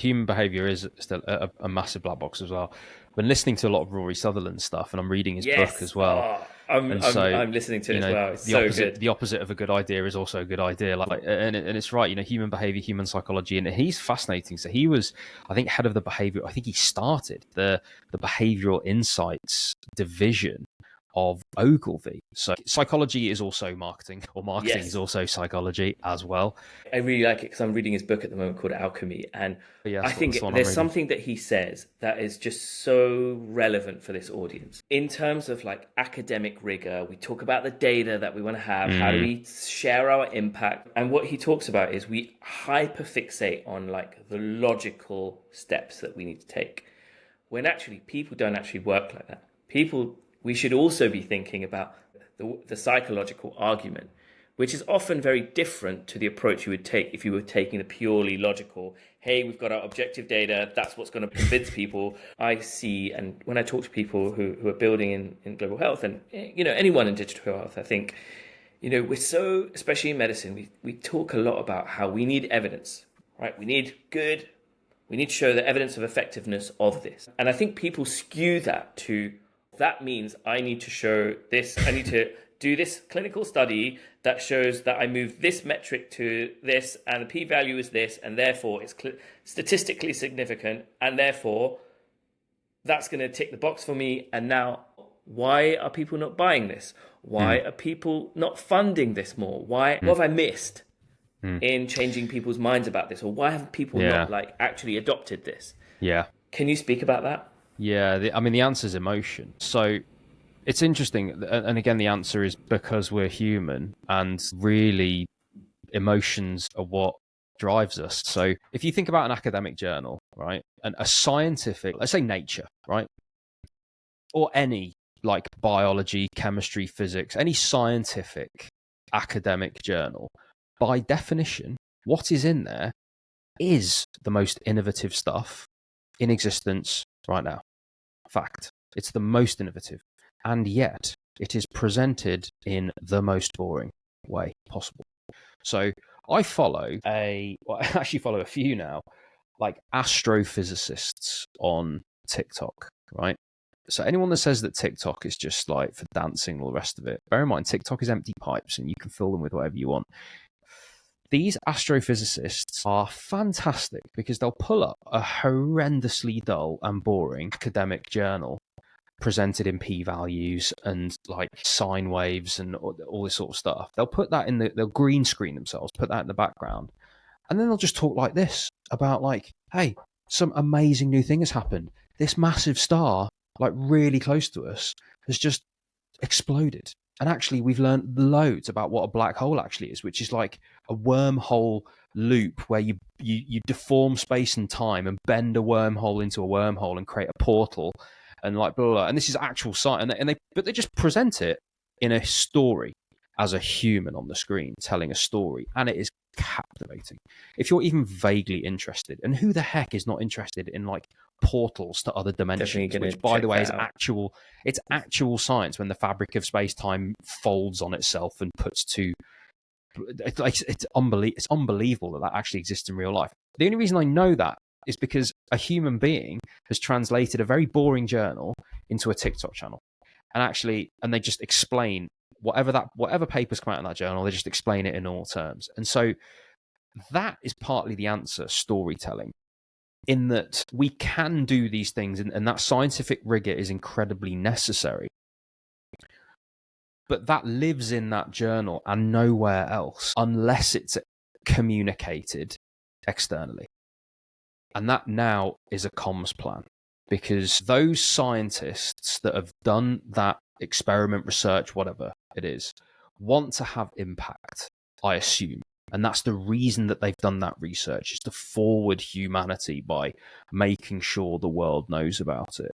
human behavior is still a massive black box as well. I've been listening to a lot of Rory Sutherland stuff, and I'm reading his book Yes. as well. Oh, I'm And I'm so, I'm listening to it as well. It's so good. the opposite of a good idea is also a good idea. And it's right. Human behavior, human psychology, and he's fascinating. So he was, I think, head of the behavior. I think he started the behavioral insights division of Ogilvy. So psychology is also marketing, or marketing is Yes. also psychology as well. I really like it because I'm reading his book at the moment called Alchemy, and But yeah, I that's the think one I'm there's reading. something that he says that is just so relevant for this audience. In terms of like academic rigor, we talk about the data that we want to have, how do Mm, we share our impact? And what he talks about is we hyperfixate on like the logical steps that we need to take. When actually people don't actually work like that. We should also be thinking about the psychological argument, which is often very different to the approach you would take if you were taking the purely logical, hey, we've got our objective data, that's what's going to convince people. I see, and when I talk to people who are building in global health and anyone in digital health, I think, we're so, especially in medicine, we talk a lot about how we need evidence, right? We need to show the evidence of effectiveness of this. And I think people skew that to, that means I need to show this, I need to do this clinical study that shows that I move this metric to this, and the p-value is this, and therefore it's statistically significant, and therefore that's going to tick the box for me. And now, why are people not buying this? Why mm, are people not funding this more? What have I missed mm. in changing people's minds about this? Or why have people Yeah, not like actually adopted this? yeah, Can you speak about that? yeah. I mean, the answer is emotion. So it's interesting, and again, the answer is because we're human, and really, emotions are what drives us. So if you think about an academic journal, right, and a scientific, let's say Nature, right, or any like biology, chemistry, physics, any scientific academic journal, by definition, what is in there is the most innovative stuff in existence right now. Fact. It's the most innovative. And yet, it is presented in the most boring way possible. So I I actually follow a few now, like astrophysicists on TikTok, right? So anyone that says that TikTok is just like for dancing and all the rest of it, bear in mind TikTok is empty pipes and you can fill them with whatever you want. These astrophysicists are fantastic because they'll pull up a horrendously dull and boring academic journal presented in p-values and like sine waves and all this sort of stuff. They'll put that they'll green screen themselves, put that in the background, and then they'll just talk like this about like, hey, some amazing new thing has happened. This massive star, like really close to us, has just exploded. And actually, we've learned loads about what a black hole actually is, which is like a wormhole loop where you deform space and time and bend a wormhole into a wormhole and create a portal and like blah, blah, blah. And this is actual science. But they just present it in a story as a human on the screen telling a story, and it is captivating. If you're even vaguely interested, and who the heck is not interested in like portals to other Definitely dimensions, going to which by the check way that is out. actual science when the fabric of space-time folds on itself and puts two. It's unbelievable that actually exists in real life. The only reason I know that is because a human being has translated a very boring journal into a TikTok channel, and they just explain whatever papers come out in that journal. They just explain it in normal terms, and so that is partly the answer: storytelling. In that we can do these things, and that scientific rigor is incredibly necessary. But that lives in that journal and nowhere else unless it's communicated externally. And that now is a comms plan because those scientists that have done that experiment, research, whatever it is, want to have impact, I assume. And that's the reason that they've done that research, is to forward humanity by making sure the world knows about it.